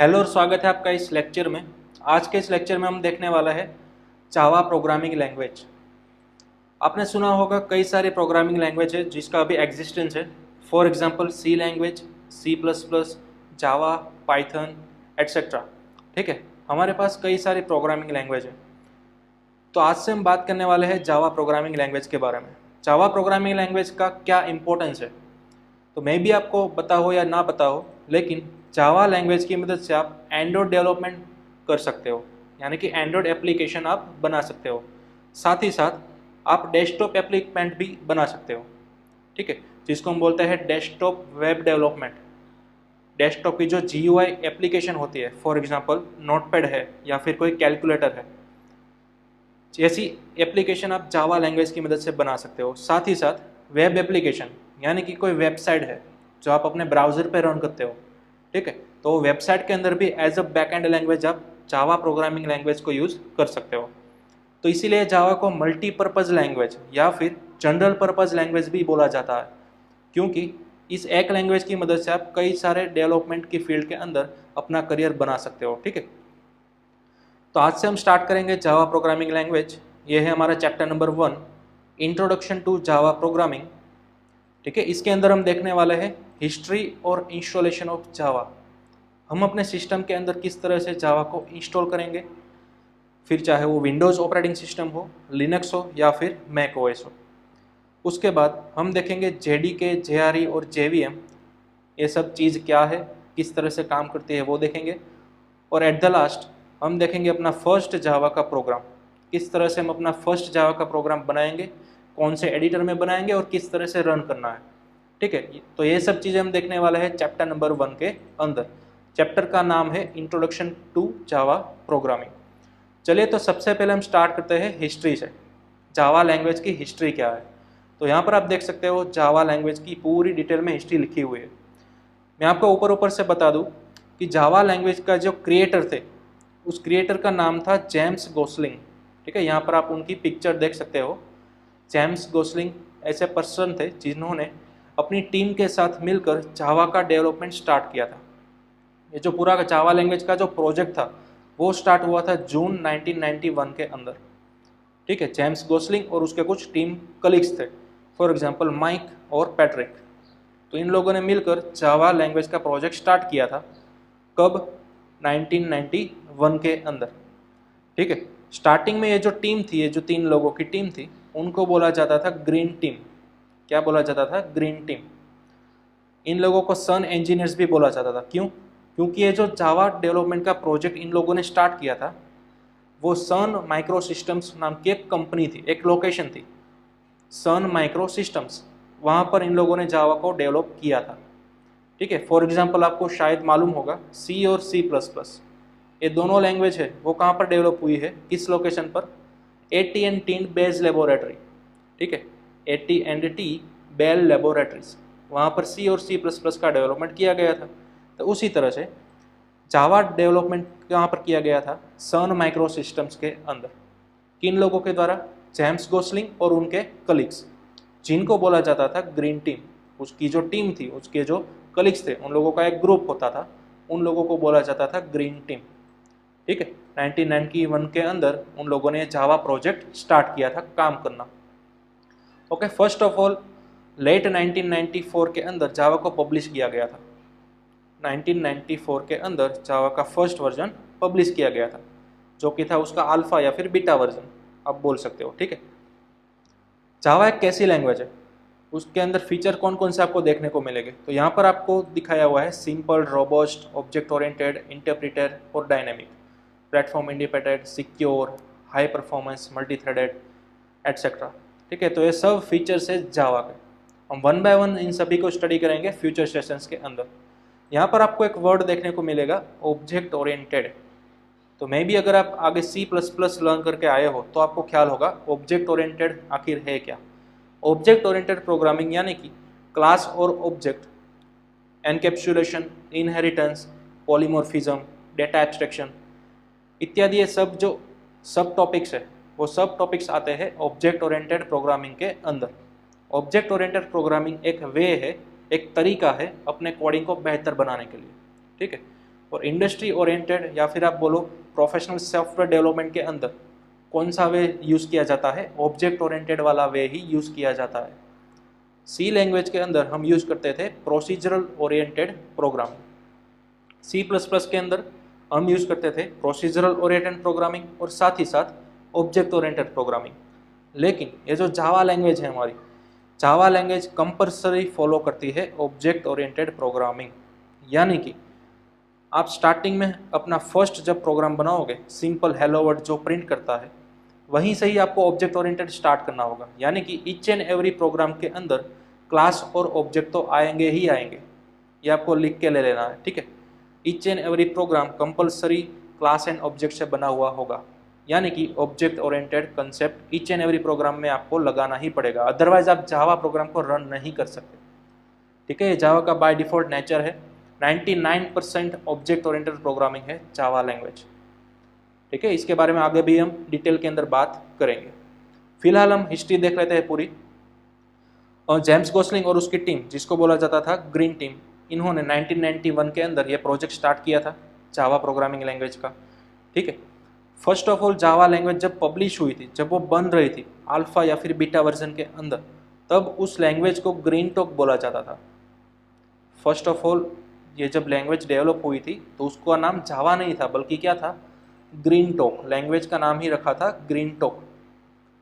Hello और स्वागत है आपका इस लेक्चर में। आज के इस लेक्चर में हम देखने वाला है जावा प्रोग्रामिंग लैंग्वेज। आपने सुना होगा कई सारे प्रोग्रामिंग लैंग्वेज है जिसका अभी एग्जिस्टेंस है। For example C language, C plus plus, Java, Python etcetera. ठीक है, हमारे पास कई सारी प्रोग्रामिंग लैंग्वेज है। तो आज से हम बात करने वाले हैं जावा प्रोग्रामिंग लैंग्वेज के बारे में। जावा प्रोग्रामिंग लैंग्वेज का क्या इंपॉर्टेंस है, तो मैं भी आपको पता हो या ना पता हो, लेकिन जावा लैंग्वेज की मदद से आप एंड्रॉयड डेवलपमेंट कर सकते हो, यानी कि एंड्रॉयड एप्लीकेशन आप बना सकते हो। साथ ही साथ आप डेस्कटॉप एप्लीकेंट भी बना सकते हो। ठीक है, जिसको हम बोलते हैं डेस्कटॉप वेब डेवलपमेंट। डेस्कटॉप की जो GUI एप्लीकेशन होती है, फॉर एग्जांपल नोटपैड है या फिर कोई कैलकुलेटर है, जैसी एप्लीकेशन आप जावा लैंग्वेज की मदद से बना सकते हो। साथ ही साथ वेब एप्लीकेशन, यानी कि कोई वेबसाइट है जो आप अपने ब्राउज़र पे रन करते हो। ठीक है, तो वेबसाइट के अंदर भी एज अ बैकएंड लैंग्वेज आप जावा प्रोग्रामिंग लैंग्वेज को यूज़ कर सकते हो। तो इसीलिए जावा को मल्टीपर्पज़ लैंग्वेज या फिर जनरल पर्पज़ लैंग्वेज भी बोला जाता है, क्योंकि इस एक लैंग्वेज की मदद से आप कई सारे डेवलपमेंट की फील्ड के अंदर अपना करियर बना सकते हो। ठीक है, तो आज से हम स्टार्ट करेंगे जावा प्रोग्रामिंग लैंग्वेज। ये है हमारा chapter number 1, introduction to Java programming. ठीक है, इसके अंदर हम देखने वाले हैं हिस्ट्री और इंस्टॉलेशन ऑफ जावा। हम अपने सिस्टम के अंदर किस तरह से जावा को इंस्टॉल करेंगे, फिर चाहे वो विंडोज़ ऑपरेटिंग सिस्टम हो, लिनक्स हो या फिर मैक ओएस हो। उसके बाद हम देखेंगे JDK, JRE और JVM, ये सब चीज़ क्या है, किस तरह से काम करती है वो देखेंगे। और एट द लास्ट हम देखेंगे अपना फर्स्ट जावा का प्रोग्राम, किस तरह से हम अपना फर्स्ट जावा का प्रोग्राम बनाएंगे, कौन से एडिटर में बनाएंगे और किस तरह से रन करना है। ठीक है, तो ये सब चीज़ें हम देखने वाले हैं चैप्टर नंबर 1 के अंदर। चैप्टर का नाम है इंट्रोडक्शन टू जावा प्रोग्रामिंग। चलिए, तो सबसे पहले हम स्टार्ट करते हैं हिस्ट्री से। जावा लैंग्वेज की हिस्ट्री क्या है, तो यहाँ पर आप देख सकते हो जावा लैंग्वेज की पूरी डिटेल में हिस्ट्री लिखी हुई है। मैं आपको ऊपर ऊपर से बता दूँ कि जावा लैंग्वेज का जो क्रिएटर थे, उस क्रिएटर का नाम था जेम्स गोसलिंग। ठीक है, यहाँ पर आप उनकी पिक्चर देख सकते हो। जेम्स गोसलिंग ऐसे पर्सन थे जिन्होंने अपनी टीम के साथ मिलकर जावा का डेवलपमेंट स्टार्ट किया था। ये जो पूरा जावा लैंग्वेज का जो प्रोजेक्ट था वो स्टार्ट हुआ था जून 1991 के अंदर। ठीक है, जेम्स गोसलिंग और उसके कुछ टीम कलीग्स थे, फॉर एग्जांपल माइक और पैट्रिक। तो इन लोगों ने मिलकर जावा लैंग्वेज का प्रोजेक्ट स्टार्ट किया था। कब? 1991 के अंदर। ठीक है, स्टार्टिंग में ये जो टीम थी, ये जो 3 लोगों की टीम थी, उनको बोला जाता था ग्रीन टीम। क्या बोला जाता था? Green team. इन लोगों को सन इंजीनियर्स भी बोला जाता था। क्यों? क्योंकि ये जो जावा डेवलपमेंट का प्रोजेक्ट इन लोगों ने स्टार्ट किया था, वो सन माइक्रो सिस्टम्स नाम की एक कंपनी थी, एक लोकेशन थी सन माइक्रो सिस्टम्स, वहाँ पर इन लोगों ने जावा को डेवलप किया था। ठीक है, फॉर एग्जांपल आपको शायद मालूम होगा सी और C++, ये दोनों लैंग्वेज है वो कहाँ पर डेवलप हुई है, किस लोकेशन पर? AT&T bell laboratory. ठीक है, AT&T बेल लेबोरेटरीज, वहाँ पर C और C++ का डेवलपमेंट किया गया था। तो उसी तरह से जावा डेवलपमेंट कहाँ पर किया गया था? सन माइक्रो सिस्टम्स के अंदर। किन लोगों के द्वारा? जेम्स गोसलिंग और उनके कलीग्स, जिनको बोला जाता था ग्रीन टीम। उसकी जो टीम थी, उसके जो कलीग्स थे, उन लोगों का एक ग्रुप होता था, उन लोगों को बोला जाता था ग्रीन टीम। ठीक है, 1991 के अंदर उन लोगों ने जावा प्रोजेक्ट स्टार्ट किया था काम करना। Okay, first of all let 1994 के अंदर जावा को पब्लिश किया गया था। 1994 के अंदर जावा का फर्स्ट वर्जन पब्लिश किया गया था, जो कि था उसका अल्फा या फिर बीटा वर्जन आप बोल सकते हो। ठीक है, जावा एक कैसी लैंग्वेज है, उसके अंदर फीचर कौन कौन से आपको देखने को मिलेंगे, तो यहाँ पर आपको दिखाया हुआ है simple, robust, object oriented, interpreter और dynamic, platform independent, secure, high performance, multi threaded etcetera. ठीक है, तो ये सब फीचर्स है जावा के। हम 1 बाय 1 इन सभी को स्टडी करेंगे फ्यूचर सेशंस के अंदर। यहाँ पर आपको एक वर्ड देखने को मिलेगा ऑब्जेक्ट ओरिएंटेड। तो मे भी अगर आप आगे C++ लर्न करके आए हो तो आपको ख्याल होगा ऑब्जेक्ट ओरिएंटेड आखिर है क्या। ऑब्जेक्ट ओरिएंटेड प्रोग्रामिंग यानी कि क्लास और object, encapsulation, inheritance, polymorphism, data abstraction इत्यादि, ये सब जो सब टॉपिक्स है वो सब टॉपिक्स आते हैं ऑब्जेक्ट ओरिएंटेड प्रोग्रामिंग के अंदर। ऑब्जेक्ट ओरिएंटेड प्रोग्रामिंग एक वे है, एक तरीका है अपने कोडिंग को बेहतर बनाने के लिए। ठीक है, और इंडस्ट्री ओरिएंटेड या फिर आप बोलो प्रोफेशनल सॉफ्टवेयर डेवलपमेंट के अंदर कौन सा वे यूज़ किया जाता है, ऑब्जेक्ट ओरिएंटेड वाला वे ही यूज़ किया जाता है। सी लैंग्वेज के अंदर हम यूज़ करते थे procedural oriented programming. C plus plus के अंदर हम यूज़ करते थे प्रोसीजरल ओरिएंटेड प्रोग्रामिंग और साथ ही साथ ऑब्जेक्ट ओरिएंटेड प्रोग्रामिंग। लेकिन ये जो जावा लैंग्वेज है हमारी, जावा लैंग्वेज कंपल्सरी फॉलो करती है ऑब्जेक्ट ओरिएंटेड प्रोग्रामिंग। यानी कि आप स्टार्टिंग में अपना फर्स्ट जब प्रोग्राम बनाओगे, सिंपल हेलो वर्ड जो प्रिंट करता है, वहीं से ही आपको ऑब्जेक्ट ओरिएंटेड स्टार्ट करना होगा। यानी कि ईच एंड एवरी प्रोग्राम के अंदर क्लास और ऑब्जेक्ट तो आएंगे ही आएंगे, ये आपको लिख के ले लेना है, ठीक है। Each and every programme compulsory class and object से बना हुआ होगा। यानी कि object oriented concept each and every programme में आपको लगाना ही पड़ेगा, अदरवाइज आप जावा प्रोग्राम को रन नहीं कर सकते, ठीक है। जावा का बाय डिफॉल्ट नेचर है 99% ऑब्जेक्ट ओरिएंटेड प्रोग्रामिंग है जावा लैंग्वेज, ठीक है। इसके बारे में आगे भी हम डिटेल के अंदर बात करेंगे। फिलहाल हम हिस्ट्री देख लेते हैं पूरी। और जेम्स गोसलिंग और उसकी टीम, जिसको बोला जाता था ग्रीन टीम, इन्होंने 1991 के अंदर ये प्रोजेक्ट स्टार्ट किया था जावा प्रोग्रामिंग लैंग्वेज का, ठीक है। First of all Java language जब पब्लिश हुई थी, जब वो बन रही थी अल्फा या फिर बीटा वर्जन के अंदर, तब उस लैंग्वेज को ग्रीन टॉक बोला जाता था। फर्स्ट ऑफ ऑल ये जब लैंग्वेज डेवलप हुई थी तो उसका नाम जावा नहीं था, बल्कि क्या था, ग्रीन टॉक। लैंग्वेज का नाम ही रखा था ग्रीन टॉक।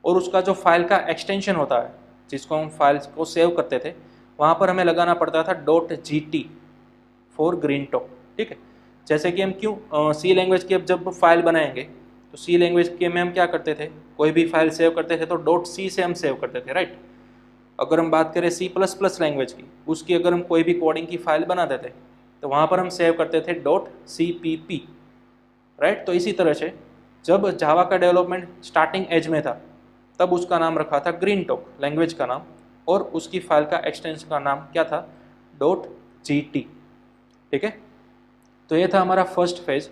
और उसका जो फाइल का एक्सटेंशन होता है, जिसको हम फाइल्स को सेव करते थे, वहाँ पर हमें लगाना पड़ता था .gt फॉर ग्रीन टॉक, ठीक है। जैसे कि हम क्यों सी लैंग्वेज की अब जब फाइल बनाएंगे तो सी लैंग्वेज के में हम क्या करते थे, कोई भी फाइल सेव करते थे तो .c से हम सेव करते थे, राइट। अगर हम बात करें C++ लैंग्वेज की, उसकी अगर हम कोई भी कोडिंग की फाइल बनाते थे तो वहाँ पर हम सेव करते थे .cpp, राइट। तो इसी तरह से जब जावा का डेवलपमेंट स्टार्टिंग एज में था, तब उसका नाम रखा था ग्रीन टॉक, लैंग्वेज का नाम, और उसकी फाइल का एक्सटेंशन का नाम क्या था, .gt, ठीक है। तो ये था हमारा फर्स्ट फेज।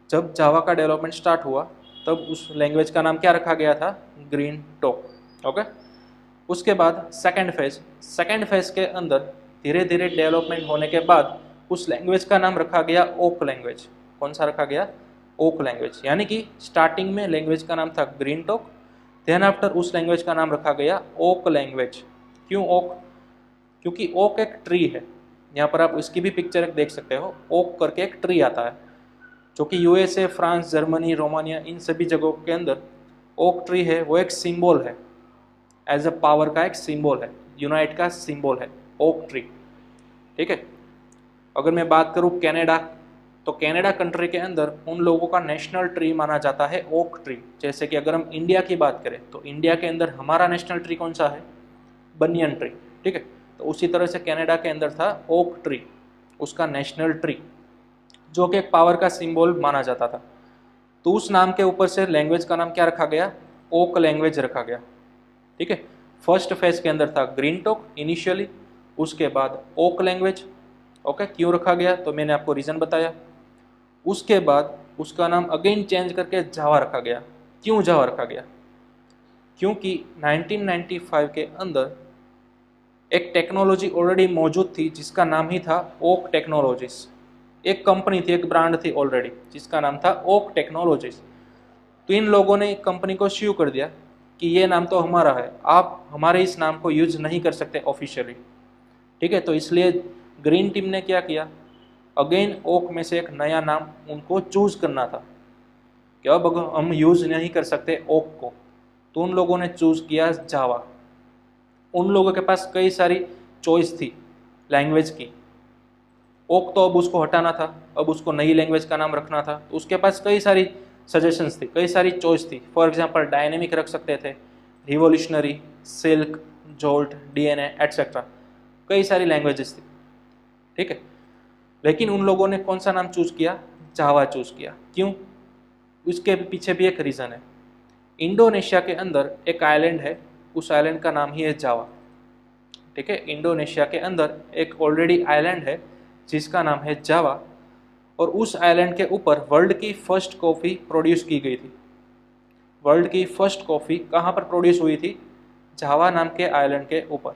जब जावा का डेवलपमेंट स्टार्ट हुआ तब उस लैंग्वेज का नाम क्या रखा गया था, ग्रीन टॉक, ओके। उसके बाद सेकंड फेज के अंदर धीरे धीरे डेवलपमेंट होने के बाद उस लैंग्वेज का नाम रखा गया ओक लैंग्वेज। कौन सा रखा गया, ओक लैंग्वेज। यानी कि स्टार्टिंग में लैंग्वेज का नाम था ग्रीन टॉक, देन आफ्टर उस लैंग्वेज का नाम रखा गया ओक लैंग्वेज। क्यों ओक, क्योंकि ओक एक ट्री है। यहाँ पर आप इसकी भी पिक्चर एक देख सकते हो, ओक करके एक ट्री आता है, जो कि यूएसए, फ्रांस, जर्मनी, रोमानिया, इन सभी जगहों के अंदर ओक ट्री है, वो एक सिंबल है, एज अ पावर का एक सिंबल है, यूनाइट का सिंबल है ओक ट्री, ठीक है। अगर मैं बात करूँ कनाडा, तो कनाडा कंट्री के अंदर उन लोगों का नेशनल ट्री माना जाता है ओक ट्री। जैसे कि अगर हम इंडिया की बात करें तो इंडिया के अंदर हमारा नेशनल ट्री कौन सा है, बनियन ट्री, ठीक है। तो उसी तरह से कनाडा के अंदर था ओक ट्री, उसका नेशनल ट्री, जो कि एक पावर का सिंबल माना जाता था। तो उस नाम के ऊपर से लैंग्वेज का नाम क्या रखा गया, ओक लैंग्वेज रखा गया, ठीक है। फर्स्ट फेज के अंदर था ग्रीन टॉक इनिशियली, उसके बाद ओक लैंग्वेज, ओके। क्यों रखा गया, तो मैंने आपको रीज़न बताया। उसके बाद उसका नाम अगेन चेंज करके जावा रखा गया। क्यों जावा रखा गया, क्योंकि 1995 के अंदर एक टेक्नोलॉजी ऑलरेडी मौजूद थी जिसका नाम ही था ओक टेक्नोलॉजीज। एक कंपनी थी, एक ब्रांड थी ऑलरेडी, जिसका नाम था ओक टेक्नोलॉजीज। तो इन लोगों ने कंपनी को श्यू कर दिया कि ये नाम तो हमारा है, आप हमारे इस नाम को यूज नहीं कर सकते ऑफिशियली, ठीक है। तो इसलिए ग्रीन टीम ने क्या किया, अगेन ओक में से एक नया नाम उनको चूज करना था कि अब हम यूज नहीं कर सकते ओक को, तो उन लोगों ने चूज किया जावा। उन लोगों के पास कई सारी चॉइस थी लैंग्वेज की। ओक तो अब उसको हटाना था, अब उसको नई लैंग्वेज का नाम रखना था, तो उसके पास कई सारी सजेशंस थी, कई सारी चॉइस थी। फॉर एग्जांपल डायनेमिक रख सकते थे, revolutionary, silk, jolt, DNA etcetera, कई सारी लैंग्वेजेस थी, ठीक है। लेकिन उन लोगों ने कौन सा नाम चूज किया, जावा चूज किया। क्यों, उसके पीछे भी एक रीज़न है। इंडोनेशिया के अंदर एक आइलैंड है, उस आइलैंड का नाम ही है जावा, ठीक है। इंडोनेशिया के अंदर एक ऑलरेडी आइलैंड है जिसका नाम है जावा, और उस आइलैंड के ऊपर वर्ल्ड की फर्स्ट कॉफ़ी प्रोड्यूस की गई थी। वर्ल्ड की फर्स्ट कॉफ़ी कहाँ पर प्रोड्यूस हुई थी, जावा नाम के आइलैंड के ऊपर,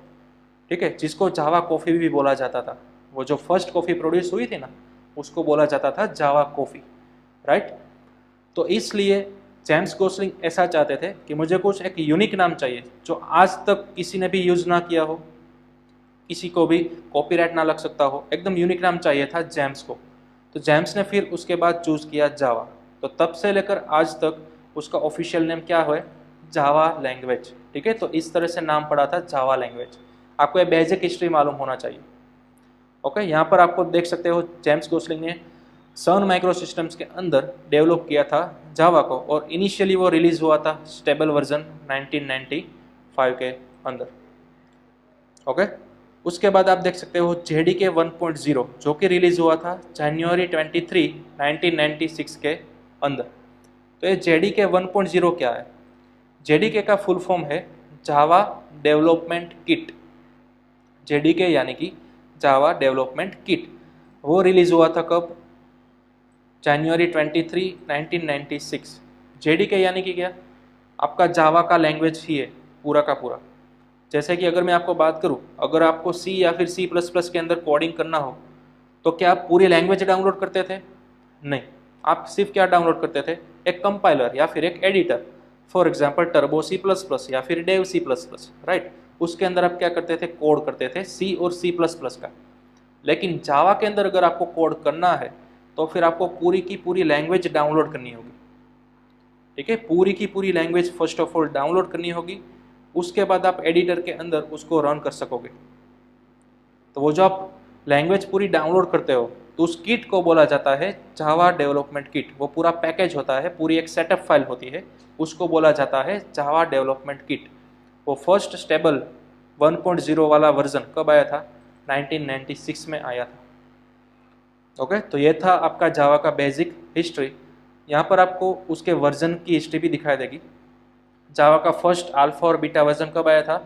ठीक है, जिसको जावा कॉफ़ी भी बोला जाता था। वो जो फर्स्ट कॉफ़ी प्रोड्यूस हुई थी ना, उसको बोला जाता था जावा कॉफ़ी, राइट। तो इसलिए जेम्स गोसलिंग ऐसा चाहते थे कि मुझे कुछ एक यूनिक नाम चाहिए जो आज तक किसी ने भी यूज़ ना किया हो, किसी को भी कॉपीराइट ना लग सकता हो, एकदम यूनिक नाम चाहिए था जेम्स को। तो जेम्स ने फिर उसके बाद चूज़ किया जावा। तो तब से लेकर आज तक उसका ऑफिशियल नेम क्या है, जावा लैंग्वेज, ठीक है। तो इस तरह से नाम पड़ा था जावा लैंग्वेज। आपको ये बेसिक हिस्ट्री मालूम होना चाहिए। ओके, यहाँ पर आपको देख सकते हो जेम्स गोसलिंग ने सन माइक्रो सिस्टम्स के अंदर डेवलप किया था जावा को, और इनिशियली वो रिलीज हुआ था स्टेबल वर्जन 1995 के अंदर। ओके, उसके बाद आप देख सकते हो JDK 1.0 जो कि रिलीज हुआ था जनवरी 23, 1996 के अंदर। तो ये JDK 1.0 क्या है? JDK का फुल फॉर्म है जावा डेवलपमेंट किट। JDK यानी कि जावा डेवलपमेंट किट। वो रिलीज हुआ था कब? जनवरी 23, 1996। JDK यानी कि क्या? आपका जावा का लैंग्वेज ही है पूरा का पूरा। जैसे कि अगर मैं आपको बात करूं, अगर आपको C या फिर C++ के अंदर कोडिंग करना हो तो क्या आप पूरी लैंग्वेज डाउनलोड करते थे? नहीं, आप सिर्फ क्या डाउनलोड करते थे? एक कंपाइलर या फिर एक editor, for example turbo C++ या फिर डेव C++, राइट। उसके अंदर आप क्या करते थे? कोड करते थे C और C++ का। लेकिन जावा के अंदर अगर आपको कोड करना है तो फिर आपको पूरी की पूरी लैंग्वेज डाउनलोड करनी होगी, ठीक है। पूरी की पूरी language first of all download करनी होगी, उसके बाद आप एडिटर के अंदर उसको रन कर सकोगे। तो वो जो आप लैंग्वेज पूरी डाउनलोड करते हो तो उस किट को बोला जाता है जावा डेवलपमेंट किट। वो पूरा पैकेज होता है, पूरी एक सेटअप फाइल होती है, उसको बोला जाता है जावा डेवलपमेंट किट। वो फर्स्ट स्टेबल 1.0 वाला वर्जन कब आया था? 1996 में आया था। ओके, तो ये था आपका जावा का बेसिक हिस्ट्री। यहाँ पर आपको उसके वर्जन की हिस्ट्री भी दिखाई देगी। जावा का फर्स्ट अल्फा और बीटा वर्जन कब आया था?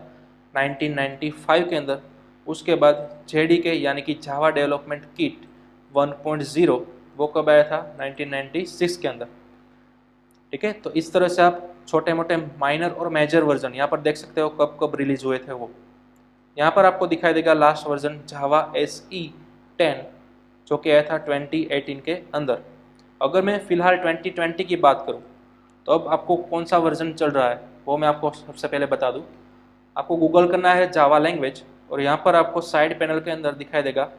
1995 के अंदर। उसके बाद JDK यानी कि जावा डेवलपमेंट किट 1.0 वो कब आया था? 1996 के अंदर, ठीक है। तो इस तरह से आप छोटे मोटे माइनर और मेजर वर्जन यहाँ पर देख सकते हो कब कब रिलीज हुए थे वो। यहाँ पर आपको दिखाई देगा लास्ट वर्जन जावा SE 10 जो कि आया था 2018 के अंदर। अगर मैं फिलहाल 2020 की बात करूँ तो अब आपको कौन सा वर्जन चल रहा है वो मैं आपको सबसे पहले बता दूं। आपको गूगल करना है जावा लैंग्वेज और यहाँ पर आपको साइड पैनल के अंदर दिखाई देगा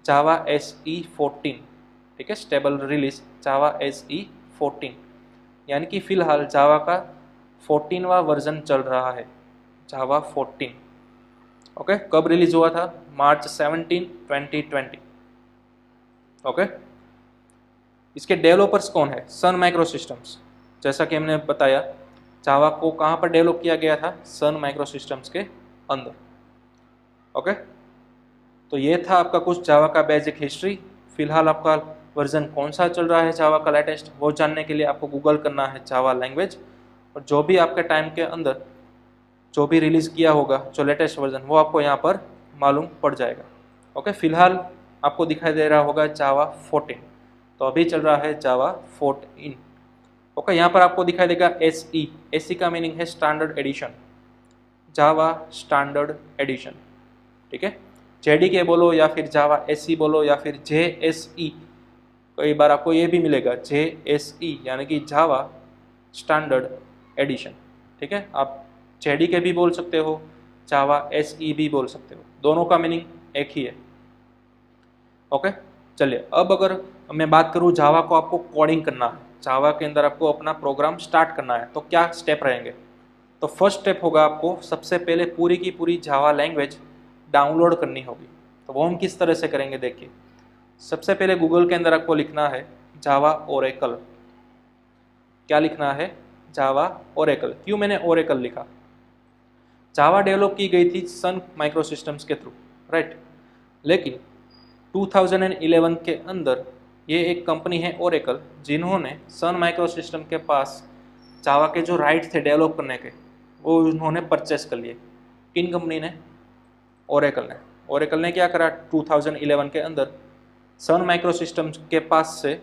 जावा SE 14, ठीक है, स्टेबल रिलीज जावा SE 14, यानी कि फिलहाल जावा का 14वां वर्जन चल रहा है, जावा 14। ओके, कब रिलीज हुआ था? मार्च 17, 2020। ओके, इसके डेवलपर्स कौन है? Sun micro systems. जैसा कि हमने बताया जावा को कहाँ पर डेवलप किया गया था? सन माइक्रो सिस्टम्स के अंदर। ओके, तो ये था आपका कुछ जावा का बेसिक हिस्ट्री। फिलहाल आपका वर्जन कौन सा चल रहा है जावा का लेटेस्ट, वो जानने के लिए आपको गूगल करना है जावा लैंग्वेज, और जो भी आपके टाइम के अंदर जो भी रिलीज़ किया होगा जो लेटेस्ट वर्जन वो आपको यहाँ पर मालूम पड़ जाएगा। ओके, फिलहाल आपको दिखाई दे रहा होगा जावा 14, तो अभी चल रहा है जावा 14। ओके, यहाँ पर आपको दिखाई देगा SE का मीनिंग है स्टैंडर्ड एडिशन, जावा स्टैंडर्ड एडिशन, ठीक है। JDK बोलो या फिर जावा SE बोलो या फिर JSE, कई बार आपको ये भी मिलेगा JSE यानी कि जावा स्टैंडर्ड एडिशन, ठीक है। आप JDK भी बोल सकते हो, जावा SE भी बोल सकते हो, दोनों का मीनिंग एक ही है। ओके, चलिए अब अगर मैं बात करूँ जावा को आपको कोडिंग करना है, जावा के अंदर आपको अपना प्रोग्राम स्टार्ट करना है तो क्या स्टेप रहेंगे? तो फर्स्ट स्टेप होगा आपको सबसे पहले पूरी की पूरी जावा लैंग्वेज डाउनलोड करनी होगी। तो वो हम किस तरह से करेंगे देखिए। सबसे पहले गूगल के अंदर आपको लिखना है जावा ओरेकल। क्या लिखना है? Java Oracle. क्यों मैंने ओरेकल लिखा? जावा डेवलप की गई थी सन माइक्रो सिस्टम्स के थ्रू, राइट। लेकिन 2011 के अंदर ये एक कंपनी है ओरेकल जिन्होंने सन माइक्रो सिस्टम के पास जावा के जो राइट थे डेवलप करने के वो उन्होंने परचेस कर लिए। किन कंपनी ने? ओरेकल ने। ओरेकल ने क्या करा? 2011 के अंदर सन माइक्रो सिस्टम्स के पास से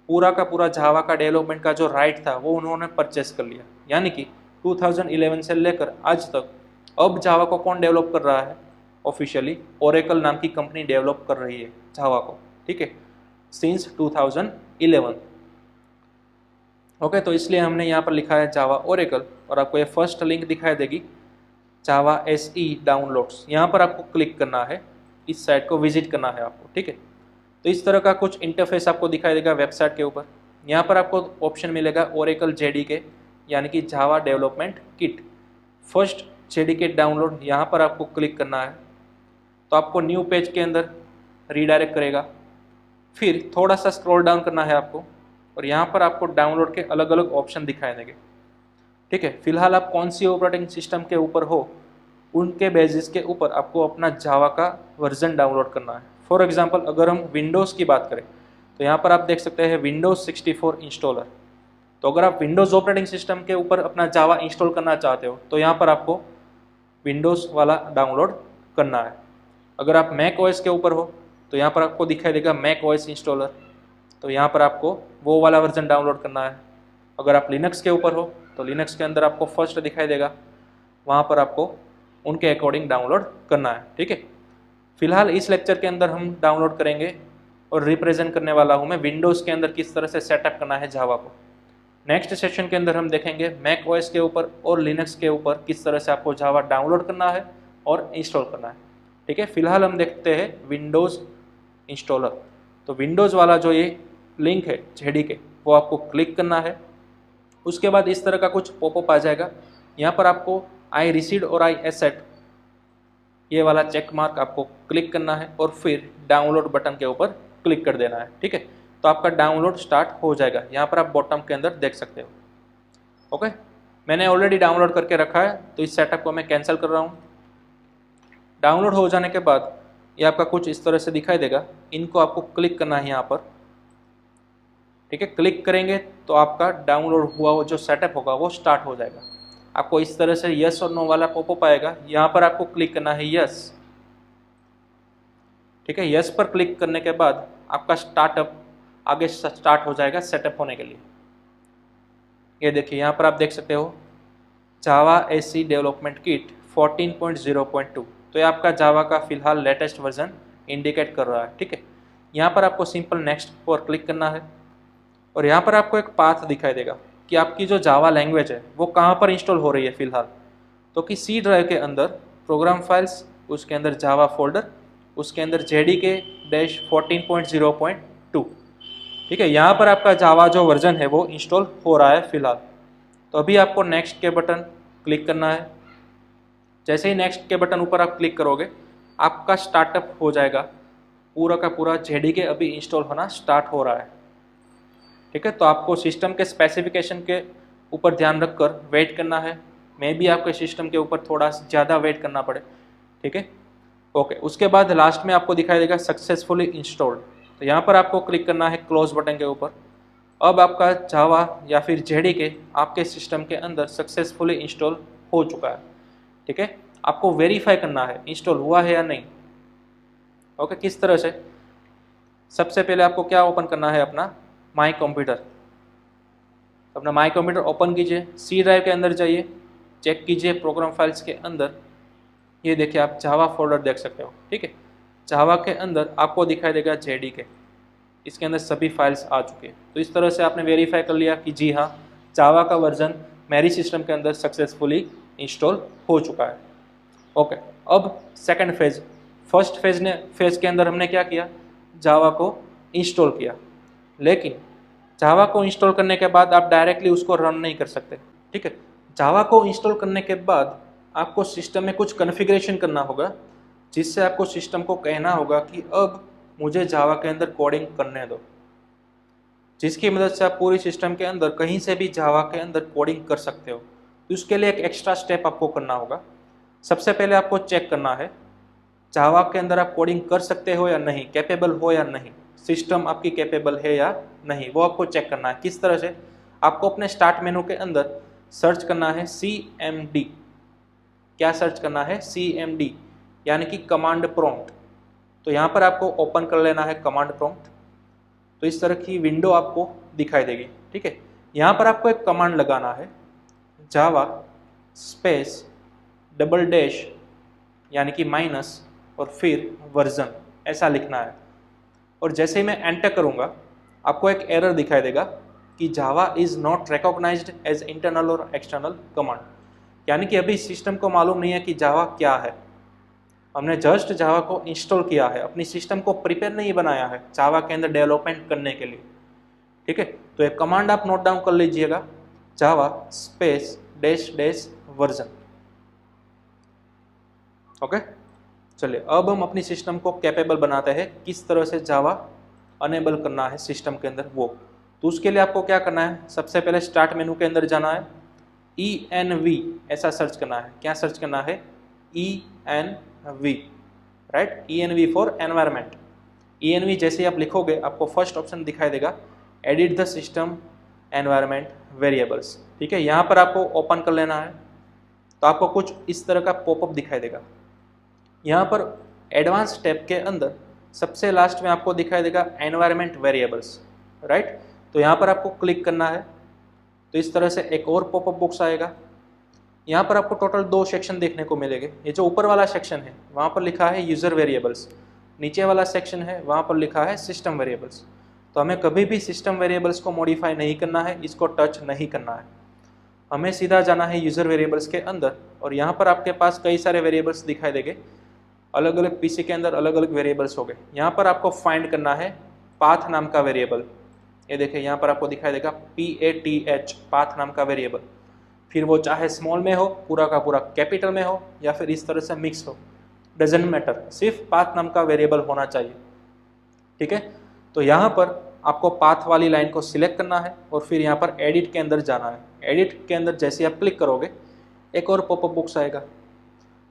पूरा का पूरा जावा का डेवलपमेंट का जो राइट था वो उन्होंने परचेस कर लिया। यानी कि 2011 से लेकर आज तक अब जावा को कौन डेवलप कर रहा है? ऑफिशियली ओरेकल नाम की कंपनी डेवलप कर रही है जावा को, ठीक है। सिंस 2011। ओके, तो इसलिए हमने यहाँ पर लिखा है जावा ओरेकल, और आपको ये फर्स्ट लिंक दिखाई देगी जावा SE डाउनलोड्स। यहाँ पर आपको क्लिक करना है, इस साइट को विजिट करना है आपको, ठीक है। तो इस तरह का कुछ इंटरफेस आपको दिखाई देगा वेबसाइट के ऊपर। यहाँ पर आपको ऑप्शन मिलेगा ओरेकल JDK, यानी कि Java development kit. First JDK download, यहाँ पर आपको क्लिक करना है, तो आपको न्यू पेज के अंदर रीडायरेक्ट करेगा। फिर थोड़ा सा स्क्रॉल डाउन करना है आपको, और यहाँ पर आपको डाउनलोड के अलग अलग ऑप्शन दिखाई देंगे, ठीक है। फिलहाल आप कौन सी ऑपरेटिंग सिस्टम के ऊपर हो, उनके बेसिस के ऊपर आपको अपना जावा का वर्जन डाउनलोड करना है। फॉर एग्जांपल अगर हम विंडोज़ की बात करें, तो यहाँ पर आप देख सकते हैं विंडोज़ 64 इंस्टॉलर। तो अगर आप विंडोज़ ऑपरेटिंग सिस्टम के ऊपर अपना जावा इंस्टॉल करना चाहते हो, तो यहाँ पर आपको विंडोज़ वाला डाउनलोड करना है। अगर आप मैक OS के ऊपर हो, तो यहाँ पर आपको दिखाई देगा मैक OS इंस्टॉलर, तो यहाँ पर आपको वो वाला वर्जन डाउनलोड करना है। अगर आप लिनक्स के ऊपर हो, तो लिनक्स के अंदर आपको फर्स्ट दिखाई देगा, वहाँ पर आपको उनके अकॉर्डिंग डाउनलोड करना है, ठीक है। फिलहाल इस लेक्चर के अंदर हम डाउनलोड करेंगे और रिप्रेजेंट करने वाला हूँ मैं विंडोज़ के अंदर किस तरह से सेटअप करना है जावा को। नेक्स्ट सेशन के अंदर हम देखेंगे मैक OS के ऊपर और लिनक्स के ऊपर किस तरह से आपको जावा डाउनलोड करना है और इंस्टॉल करना है, ठीक है। फिलहाल हम देखते हैं विंडोज़ इंस्टॉलर। तो विंडोज़ वाला जो ये लिंक है JDK, वो आपको क्लिक करना है। उसके बाद इस तरह का कुछ पॉपअप आ जाएगा। यहाँ पर आपको आई रिसीव्ड और आई एक्सेप्ट ये वाला चेक मार्क आपको क्लिक करना है, और फिर डाउनलोड बटन के ऊपर क्लिक कर देना है, ठीक है। तो आपका डाउनलोड स्टार्ट हो जाएगा। यहाँ पर आप बॉटम के अंदर देख सकते हो। ओके, मैंने ऑलरेडी डाउनलोड करके रखा है, तो इस सेटअप को मैं कैंसिल कर रहा हूँ। डाउनलोड हो जाने के बाद ये आपका कुछ इस तरह से दिखाई देगा। इनको आपको क्लिक करना है यहाँ पर, ठीक है। क्लिक करेंगे तो आपका डाउनलोड हुआ वो जो सेटअप होगा वो स्टार्ट हो जाएगा। आपको इस तरह से यस और नो वाला पॉपअप आएगा। यहाँ पर आपको क्लिक करना है यस, ठीक है। यस पर क्लिक करने के बाद आपका स्टार्टअप आगे स्टार्ट हो जाएगा सेटअप होने के लिए। ये देखिए, यहाँ पर आप देख सकते हो जावा SE डेवलपमेंट किट 14.0.2। तो ये आपका जावा का फिलहाल लेटेस्ट वर्जन इंडिकेट कर रहा है, ठीक है। यहाँ पर आपको सिंपल नेक्स्ट पर क्लिक करना है, और यहाँ पर आपको एक पाथ दिखाई देगा कि आपकी जो जावा लैंग्वेज है वो कहाँ पर इंस्टॉल हो रही है फिलहाल। तो कि C ड्राइव के अंदर प्रोग्राम फाइल्स, उसके अंदर जावा फोल्डर, उसके अंदर JDK-14.0.2, ठीक है। यहाँ पर आपका जावा जो वर्जन है वो इंस्टॉल हो रहा है फिलहाल। तो अभी आपको नेक्स्ट के बटन क्लिक करना है। जैसे ही नेक्स्ट के बटन ऊपर आप क्लिक करोगे, आपका स्टार्टअप हो जाएगा। पूरा का पूरा JDK अभी इंस्टॉल होना स्टार्ट हो रहा है, ठीक है। तो आपको सिस्टम के स्पेसिफिकेशन के ऊपर ध्यान रखकर वेट करना है। मे भी आपके सिस्टम के ऊपर थोड़ा ज़्यादा वेट करना पड़े, ठीक है। ओके, उसके बाद लास्ट में आपको दिखाई देगा सक्सेसफुली इंस्टॉल्ड। तो यहाँ पर आपको क्लिक करना है क्लोज बटन के ऊपर। अब आपका जावा या फिर JDK आपके सिस्टम के अंदर सक्सेसफुली इंस्टॉल हो चुका है, ठीक है। आपको वेरीफाई करना है इंस्टॉल हुआ है या नहीं। ओके, किस तरह से? सबसे पहले आपको क्या ओपन करना है, अपना माई कंप्यूटर। अपना माई कंप्यूटर ओपन कीजिए, C ड्राइव के अंदर जाइए, चेक कीजिए प्रोग्राम फाइल्स के अंदर। ये देखिए, आप जावा फोल्डर देख सकते हो, ठीक है। जावा के अंदर आपको दिखाई देगा JDK, इसके अंदर सभी फाइल्स आ चुके हैं। तो इस तरह से आपने वेरीफाई कर लिया कि जी हाँ, जावा का वर्जन मेरी सिस्टम के अंदर सक्सेसफुली इंस्टॉल हो चुका है। ओके, अब सेकंड फेज। फर्स्ट फेज के अंदर हमने क्या किया, जावा को इंस्टॉल किया। लेकिन जावा को इंस्टॉल करने के बाद आप डायरेक्टली उसको रन नहीं कर सकते, ठीक है। जावा को इंस्टॉल करने के बाद आपको सिस्टम में कुछ कॉन्फ़िगरेशन करना होगा, जिससे आपको सिस्टम को कहना होगा कि अब मुझे जावा के अंदर कोडिंग करने दो, जिसकी मदद से आप पूरी सिस्टम के अंदर कहीं से भी जावा के अंदर कोडिंग कर सकते हो। तो उसके लिए एक एक्स्ट्रा स्टेप आपको करना होगा। सबसे पहले आपको चेक करना है जावा के अंदर आप कोडिंग कर सकते हो या नहीं, कैपेबल हो या नहीं, सिस्टम आपकी कैपेबल है या नहीं, वो आपको चेक करना है। किस तरह से? आपको अपने स्टार्ट मेनू के अंदर सर्च करना है CMD। क्या सर्च करना है? CMD, यानी कि कमांड प्रॉम्प्ट। तो यहाँ पर आपको ओपन कर लेना है कमांड प्रॉम्प्ट। तो इस तरह की विंडो आपको दिखाई देगी, ठीक है। यहाँ पर आपको एक कमांड लगाना है, जावा स्पेस डबल डैश यानी कि माइनस और फिर वर्जन, ऐसा लिखना है। और जैसे ही मैं एंटर करूँगा आपको एक एरर दिखाई देगा कि Java is not recognised as internal और एक्सटर्नल कमांड, यानी कि अभी सिस्टम को मालूम नहीं है कि जावा क्या है। हमने जस्ट जावा को इंस्टॉल किया है, अपनी सिस्टम को प्रिपेयर नहीं बनाया है जावा के अंदर डेवलपमेंट करने के लिए। ठीक है, तो एक कमांड आप नोट डाउन कर लीजिएगा, Java space dash dash version. Okay, चलिए अब हम अपनी सिस्टम को कैपेबल बनाते हैं, किस तरह से जावा अनेबल करना है सिस्टम के अंदर वो। तो उसके लिए आपको क्या करना है, सबसे पहले स्टार्ट मेनू के अंदर जाना है, ENV ऐसा सर्च करना है। क्या सर्च करना है, ENV, right, ENV for environment. ENV जैसे ही आप लिखोगे आपको फर्स्ट ऑप्शन दिखाई देगा, edit the system environment variables. ठीक है, यहाँ पर आपको ओपन कर लेना है, तो आपको कुछ इस तरह का पॉपअप दिखाई देगा। यहाँ पर एडवांस टैब के अंदर सबसे लास्ट में आपको दिखाई देगा एनवायरमेंट वेरिएबल्स, राइट। तो यहाँ पर आपको क्लिक करना है, तो इस तरह से एक और पॉपअप बॉक्स आएगा। यहाँ पर आपको टोटल 2 सेक्शन देखने को मिलेंगे। ये जो ऊपर वाला सेक्शन है वहाँ पर लिखा है यूज़र वेरिएबल्स, नीचे वाला सेक्शन है वहाँ पर लिखा है सिस्टम वेरिएबल्स। तो हमें कभी भी सिस्टम वेरिएबल्स को मॉडिफाई नहीं करना है, इसको टच नहीं करना है, हमें सीधा जाना है यूज़र वेरिएबल्स के अंदर। और यहाँ पर आपके पास कई सारे वेरिएबल्स दिखाई देंगे, अलग अलग पीसी के अंदर अलग अलग वेरिएबल्स हो गए। यहाँ पर आपको फाइंड करना है पाथ नाम का वेरिएबल। ये देखिए यहाँ पर आपको दिखाई देगा PATH, पाथ नाम का वेरिएबल। फिर वो चाहे स्मॉल में हो, पूरा का पूरा कैपिटल में हो, या फिर इस तरह से मिक्स हो, डजेंट मैटर, सिर्फ पाथ नाम का वेरिएबल होना चाहिए। ठीक है, तो यहाँ पर आपको पाथ वाली लाइन को सिलेक्ट करना है और फिर यहाँ पर एडिट के अंदर जाना है। एडिट के अंदर जैसे आप क्लिक करोगे एक और पॉपअप बॉक्स आएगा,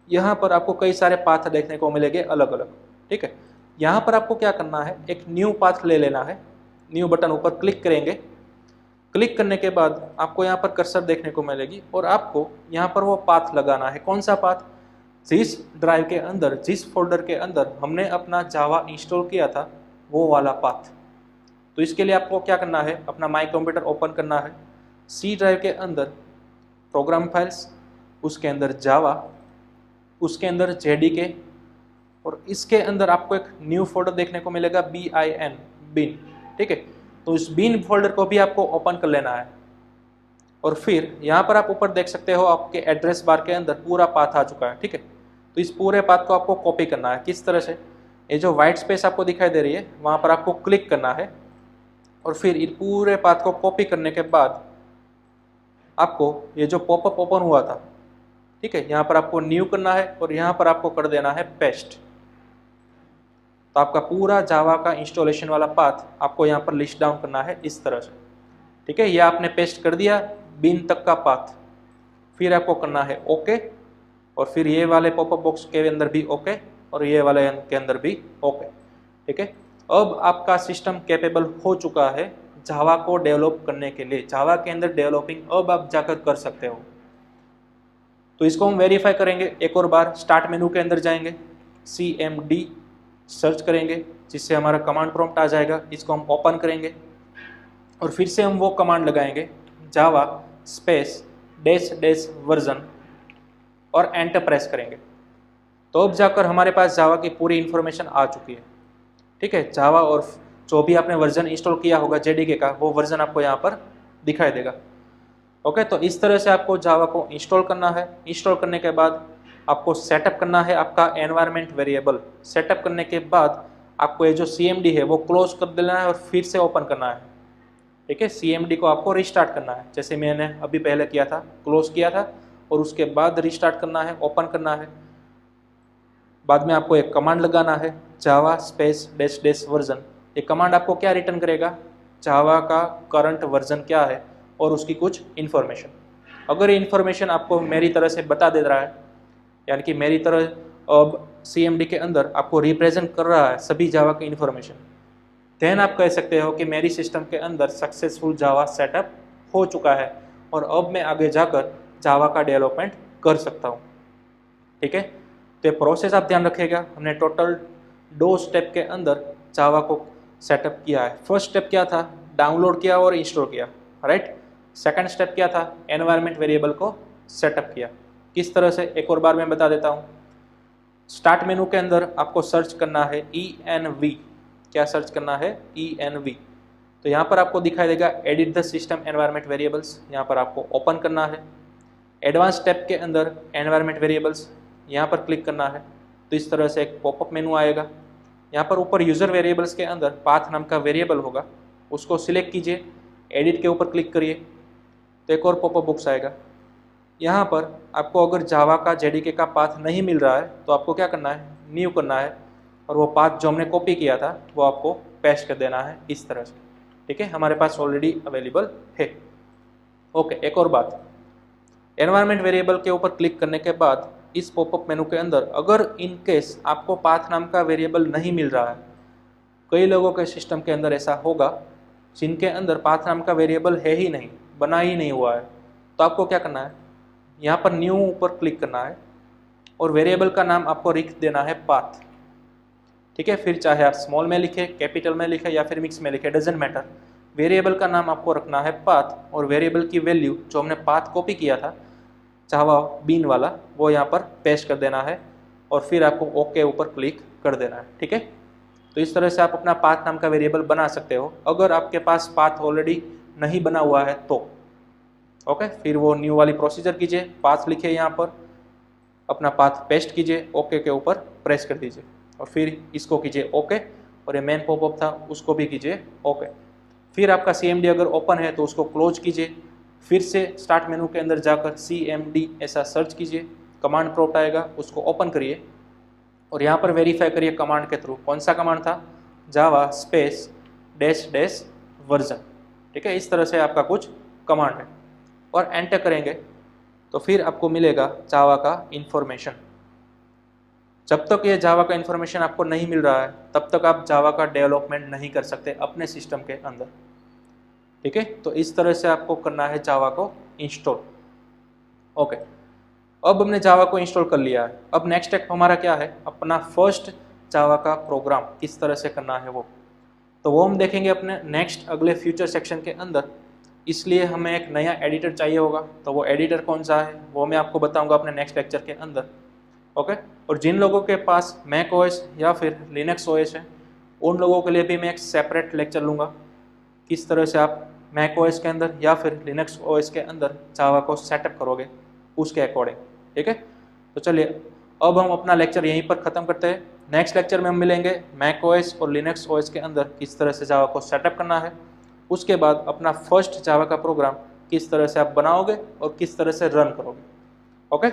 यहाँ पर आपको कई सारे पाथ देखने को मिलेंगे अलग अलग। ठीक है, यहाँ पर आपको क्या करना है, एक न्यू पाथ ले लेना है। न्यू बटन ऊपर क्लिक करेंगे, क्लिक करने के बाद आपको यहाँ पर कर्सर देखने को मिलेगी और आपको यहाँ पर वो पाथ लगाना है। कौन सा पाथ, जिस ड्राइव के अंदर, जिस फोल्डर के अंदर हमने अपना जावा इंस्टॉल किया था वो वाला पाथ। तो इसके लिए आपको क्या करना है, अपना माई कंप्यूटर ओपन करना है, सी ड्राइव के अंदर प्रोग्राम फाइल्स, उसके अंदर जावा, उसके अंदर JDK, और इसके अंदर आपको एक न्यू फोल्डर देखने को मिलेगा BIN, बिन। ठीक है, तो इस बिन फोल्डर को भी आपको ओपन कर लेना है। और फिर यहाँ पर आप ऊपर देख सकते हो आपके एड्रेस बार के अंदर पूरा पाथ आ चुका है। ठीक है, तो इस पूरे पाथ को आपको कॉपी करना है। किस तरह से, ये जो व्हाइट स्पेस आपको दिखाई दे रही है वहाँ पर आपको क्लिक करना है और फिर इस पूरे पाथ को कॉपी करने के बाद आपको ये जो पॉपअप ओपन हुआ था, ठीक है, यहाँ पर आपको न्यू करना है और यहाँ पर आपको कर देना है पेस्ट। तो आपका पूरा जावा का इंस्टॉलेशन वाला पाथ आपको यहाँ पर लिस्ट डाउन करना है इस तरह से। ठीक है, ये आपने पेस्ट कर दिया बिन तक का पाथ, फिर आपको करना है ओके, और फिर ये वाले पॉपअप बॉक्स के अंदर भी ओके और ये वाले के अंदर भी ओके। ठीक है, अब आपका सिस्टम कैपेबल हो चुका है जावा को डेवलप करने के लिए। जावा के अंदर डेवलपिंग अब आप जाकर कर सकते हो। तो इसको हम वेरीफाई करेंगे एक और बार। स्टार्ट मेनू के अंदर जाएंगे, CMD सर्च करेंगे जिससे हमारा कमांड प्रॉम्प्ट आ जाएगा। इसको हम ओपन करेंगे और फिर से हम वो कमांड लगाएंगे, जावा स्पेस डैश डैश वर्जन, और एंटर प्रेस करेंगे। तो अब जाकर हमारे पास जावा की पूरी इन्फॉर्मेशन आ चुकी है। ठीक है, जावा और जो भी आपने वर्जन इंस्टॉल किया होगा JDK का, वो वर्जन आपको यहाँ पर दिखाई देगा। ओके, तो इस तरह से आपको जावा को इंस्टॉल करना है। इंस्टॉल करने के बाद आपको सेटअप करना है आपका एनवायरनमेंट वेरिएबल। सेटअप करने के बाद आपको ये जो CMD है वो क्लोज कर देना है और फिर से ओपन करना है। ठीक है, CMD को आपको रिस्टार्ट करना है, जैसे मैंने अभी पहले किया था, क्लोज किया था और उसके बाद रिस्टार्ट करना है, ओपन करना है। बाद में आपको एक कमांड लगाना है, जावा स्पेस डैश डैश वर्जन। ये कमांड आपको क्या रिटर्न करेगा, जावा का करंट वर्जन क्या है और उसकी कुछ इन्फॉर्मेशन। अगर ये इन्फॉर्मेशन आपको मेरी तरह से बता दे रहा है, यानी कि मेरी तरह अब CMD के अंदर आपको रिप्रेजेंट कर रहा है सभी जावा की इन्फॉर्मेशन, देन आप कह सकते हो कि मेरी सिस्टम के अंदर सक्सेसफुल जावा सेटअप हो चुका है और अब मैं आगे जाकर जावा का डेवलपमेंट कर सकता हूँ। ठीक है, तो ये प्रोसेस आप ध्यान रखिएगा। हमने टोटल 2 स्टेप के अंदर जावा को सेटअप किया है। फर्स्ट स्टेप क्या था, डाउनलोड किया और इंस्टॉल किया, राइट। सेकंड स्टेप क्या था, एनवायरनमेंट वेरिएबल को सेटअप किया। किस तरह से, एक और बार मैं बता देता हूँ। स्टार्ट मेनू के अंदर आपको सर्च करना है ENV, क्या सर्च करना है, env। तो यहाँ पर आपको दिखाई देगा edit the system environment variables, यहाँ पर आपको ओपन करना है। एडवांस टैब के अंदर एनवायरनमेंट वेरिएबल्स यहाँ पर क्लिक करना है। तो इस तरह से एक पॉपअप मेनू आएगा। यहाँ पर ऊपर यूज़र वेरिएबल्स के अंदर पाथ नाम का वेरिएबल होगा, उसको सिलेक्ट कीजिए, एडिट के ऊपर क्लिक करिए तो एक और पॉपअप बॉक्स आएगा। यहाँ पर आपको अगर जावा का जेडीके का पाथ नहीं मिल रहा है तो आपको क्या करना है, न्यू करना है, और वो पाथ जो हमने कॉपी किया था वो आपको पेस्ट कर देना है इस तरह से। ठीक है, हमारे पास ऑलरेडी अवेलेबल है। ओके, एक और बात, एनवायरनमेंट वेरिएबल के ऊपर क्लिक करने के बाद इस पॉपअप मेनू के अंदर अगर इन केस आपको पाथ नाम का वेरिएबल नहीं मिल रहा है, कई लोगों के सिस्टम के अंदर ऐसा होगा जिनके अंदर पाथ नाम का वेरिएबल है ही नहीं, बना ही नहीं हुआ है, तो आपको क्या करना है, यहाँ पर न्यू ऊपर क्लिक करना है और वेरिएबल का नाम आपको लिख देना है पाथ। ठीक है, फिर चाहे आप स्मॉल में लिखे, कैपिटल में लिखे या फिर मिक्स में लिखे, डजेंट मैटर, वेरिएबल का नाम आपको रखना है पाथ और वेरिएबल की वैल्यू जो हमने पाथ कॉपी किया था जावा बीन वाला वो यहाँ पर पेस्ट कर देना है और फिर आपको ओके ऊपर क्लिक कर देना है। ठीक है, तो इस तरह से आप अपना पाथ नाम का वेरिएबल बना सकते हो अगर आपके पास पाथ ऑलरेडी नहीं बना हुआ है तो। ओके, फिर वो न्यू वाली प्रोसीजर कीजिए, पाथ लिखिए, यहाँ पर अपना पाथ पेस्ट कीजिए, ओके के ऊपर प्रेस कर दीजिए और फिर इसको कीजिए ओके, और ये मेन पॉपअप था उसको भी कीजिए ओके। फिर आपका CMD अगर ओपन है तो उसको क्लोज कीजिए, फिर से स्टार्ट मेनू के अंदर जाकर CMD ऐसा सर्च कीजिए, कमांड प्रॉम्प्ट आएगा उसको ओपन करिए और यहाँ पर वेरीफाई करिए कमांड के थ्रू। कौन सा कमांड था, जावा स्पेस डैश डैश वर्जन। ठीक है, इस तरह से आपका कुछ कमांड है और एंटर करेंगे तो फिर आपको मिलेगा जावा का इंफॉर्मेशन। जब तक ये जावा का इंफॉर्मेशन आपको नहीं मिल रहा है तब तक आप जावा का डेवलपमेंट नहीं कर सकते अपने सिस्टम के अंदर। ठीक है, तो इस तरह से आपको करना है जावा को इंस्टॉल। ओके, अब हमने जावा को इंस्टॉल कर लिया है। अब नेक्स्ट स्टेप हमारा क्या है, अपना फर्स्ट जावा का प्रोग्राम किस तरह से करना है वो हम देखेंगे अपने नेक्स्ट अगले फ्यूचर सेक्शन के अंदर। इसलिए हमें एक नया एडिटर चाहिए होगा, तो वो एडिटर कौन सा है वो मैं आपको बताऊंगा अपने नेक्स्ट लेक्चर के अंदर। ओके, और जिन लोगों के पास मैक OS या फिर लिनक्स OS है उन लोगों के लिए भी मैं एक सेपरेट लेक्चर लूँगा, किस तरह से आप मैक OS के अंदर या फिर लिनक्स OS के अंदर जावा को सेटअप करोगे उसके अकॉर्डिंग। ठीक है, तो चलिए अब हम अपना लेक्चर यहीं पर ख़त्म करते हैं। नेक्स्ट लेक्चर में हम मिलेंगे मैक OS और लिनक्स OS के अंदर किस तरह से जावा को सेटअप करना है, उसके बाद अपना फर्स्ट जावा का प्रोग्राम किस तरह से आप बनाओगे और किस तरह से रन करोगे। ओके,